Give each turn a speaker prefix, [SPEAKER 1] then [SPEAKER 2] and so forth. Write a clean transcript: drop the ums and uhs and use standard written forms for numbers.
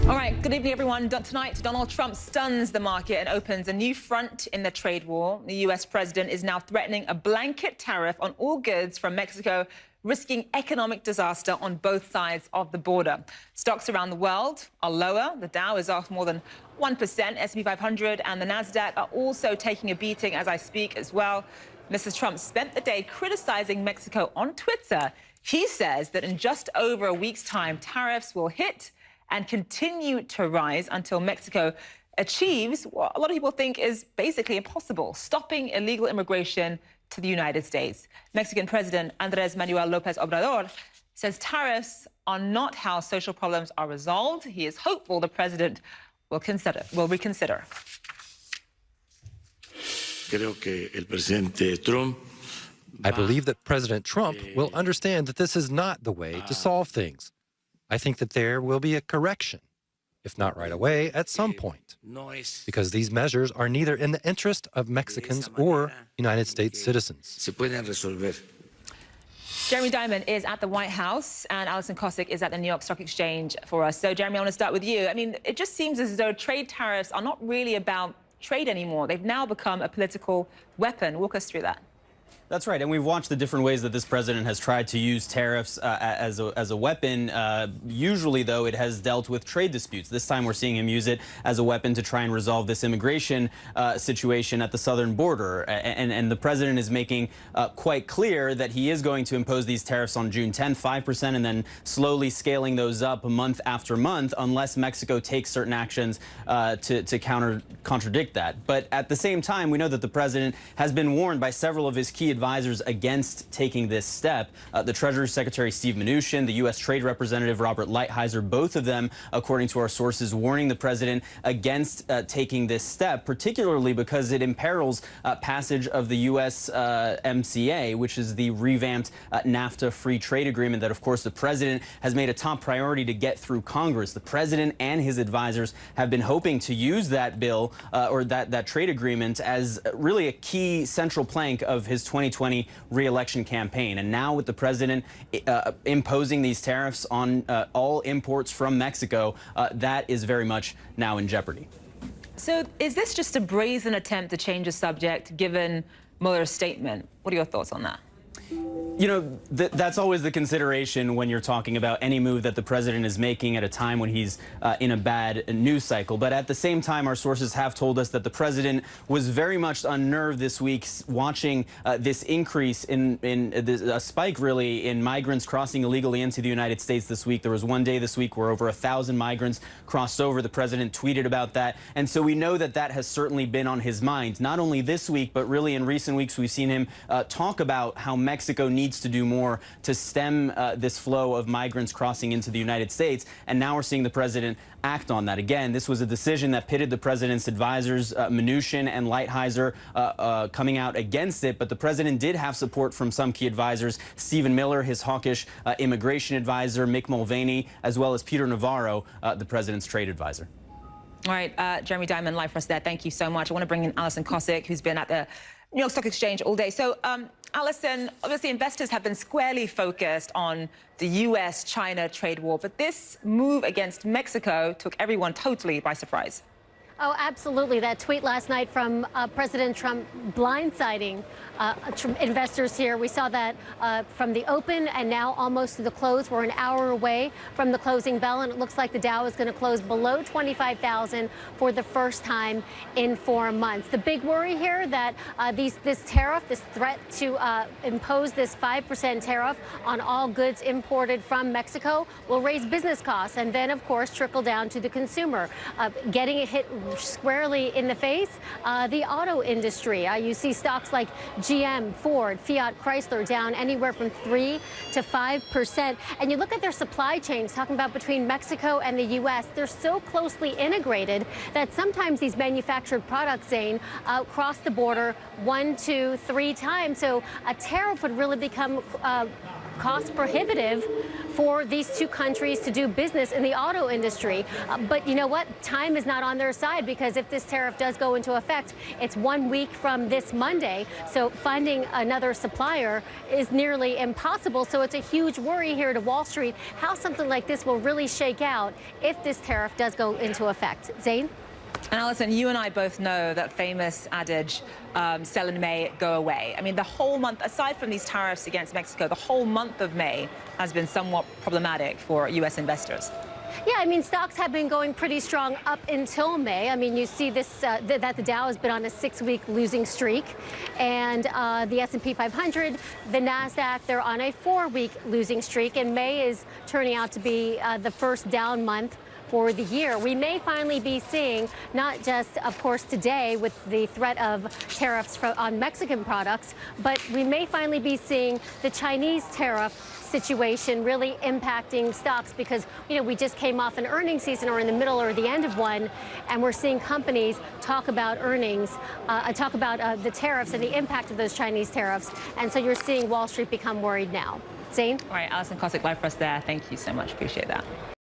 [SPEAKER 1] All right, good evening, everyone. Tonight, Donald Trump stuns the market and opens a new front in the trade war. The U.S. president is now threatening a blanket tariff on all goods from Mexico, risking economic disaster on both sides of the border. Stocks around the world are lower. The Dow is off more than 1%. S&P 500 and the Nasdaq are also taking a beating as I speak as well. Mr. Trump spent the day criticizing Mexico on Twitter. He says that in just over a week's time, tariffs will hit and continue to rise until Mexico achieves what a lot of people think is basically impossible, stopping illegal immigration to the United States. Mexican President Andrés Manuel López Obrador says tariffs are not how social problems are resolved. He is hopeful the president will reconsider.
[SPEAKER 2] I believe that President Trump will understand that this is not the way to solve things. I think that there will be a correction, if not right away, at some point, because these measures are neither in the interest of Mexicans or United States citizens.
[SPEAKER 1] Jeremy Diamond is at the White House and Alison Kosik is at the New York Stock Exchange for us. So, Jeremy, I want to start with you. I mean, it just seems as though trade tariffs are not really about trade anymore. They've now become a political weapon. Walk us through that.
[SPEAKER 3] That's right, and we've watched the different ways that this president has tried to use tariffs as a weapon. Usually, though, it has dealt with trade disputes. This time, we're seeing him use it as a weapon to try and resolve this immigration situation at the southern border. And the president is making quite clear that he is going to impose these tariffs on June 10th, 5%, and then slowly scaling those up month after month, unless Mexico takes certain actions to contradict that. But at the same time, we know that the president has been warned by several of his key advisors against taking this step. The Treasury Secretary Steve Mnuchin, the U.S. Trade Representative Robert Lighthizer, both of them, according to our sources, warning the president against taking this step, particularly because it imperils passage of the U.S. MCA, which is the revamped NAFTA free trade agreement that, of course, the president has made a top priority to get through Congress. The president and his advisors have been hoping to use that bill or that trade agreement as really a key central plank of his 2020 re-election campaign. And now with the president imposing these tariffs on all imports from Mexico, that is very much now in jeopardy.
[SPEAKER 1] So is this just a brazen attempt to change the subject, given Mueller's statement? What are your thoughts on that?
[SPEAKER 3] You know, that's always the consideration when you're talking about any move that the president is making at a time when he's in a bad news cycle. But at the same time, our sources have told us that the president was very much unnerved this week watching this increase in a spike, really, in migrants crossing illegally into the United States this week. There was one day this week where over 1,000 migrants crossed over. The president tweeted about that. And so we know that that has certainly been on his mind, not only this week, but really in recent weeks, we've seen him talk about how Mexico needs to do more to stem this flow of migrants crossing into the United States. And now we're seeing the president act on that. Again, this was a decision that pitted the president's advisors, Mnuchin and Lighthizer, coming out against it. But the president did have support from some key advisors, Stephen Miller, his hawkish immigration advisor, Mick Mulvaney, as well as Peter Navarro, the president's trade advisor.
[SPEAKER 1] All right, Jeremy Diamond, live for us there. Thank you so much. I want to bring in Alison Kosik, who's been at the New York Stock Exchange all day. So, Alison, obviously investors have been squarely focused on the U.S.-China trade war, but this move against Mexico took everyone totally by surprise.
[SPEAKER 4] Oh, absolutely. That tweet last night from President Trump blindsiding investors here. We saw that from the open and now almost to the close. We're an hour away from the closing bell, and it looks like the Dow is going to close below 25,000 for the first time in 4 months. The big worry here that this tariff, this threat to impose this 5% tariff on all goods imported from Mexico will raise business costs and then, of course, trickle down to the consumer, getting it hit squarely in the face, the auto industry. You see stocks like GM, Ford, Fiat, Chrysler down anywhere from 3 to 5%. And you look at their supply chains, talking about between Mexico and the U.S., they're so closely integrated that sometimes these manufactured products, Zane, cross the border 1, 2, 3 times. So a tariff would really become cost prohibitive for these two countries to do business in the auto industry. But you know what? Time is not on their side, because if this tariff does go into effect, it's 1 week from this Monday. So finding another supplier is nearly impossible. So it's a huge worry here to Wall Street how something like this will really shake out if this tariff does go into effect. Zane?
[SPEAKER 1] And Alison, you and I both know that famous adage, sell in May, go away. I mean, the whole month, aside from these tariffs against Mexico, the whole month of May has been somewhat problematic for U.S. investors.
[SPEAKER 4] Yeah, I mean, stocks have been going pretty strong up until May. I mean, you see this, that the Dow has been on a 6-week losing streak, and the S&P 500, the NASDAQ, they're on a 4-week losing streak, and May is turning out to be the first down month for the year. We may finally be seeing, not just, of course, today with the threat of tariffs on Mexican products, but we may finally be seeing the Chinese tariff situation really impacting stocks, because, you know, we just came off an earnings season, or in the middle or the end of one, and we're seeing companies talk about earnings, talk about the tariffs and the impact of those Chinese tariffs. And so you're seeing Wall Street become worried now. Zane?
[SPEAKER 1] All right, Alison Kosik live for us there. Thank you so much. Appreciate that.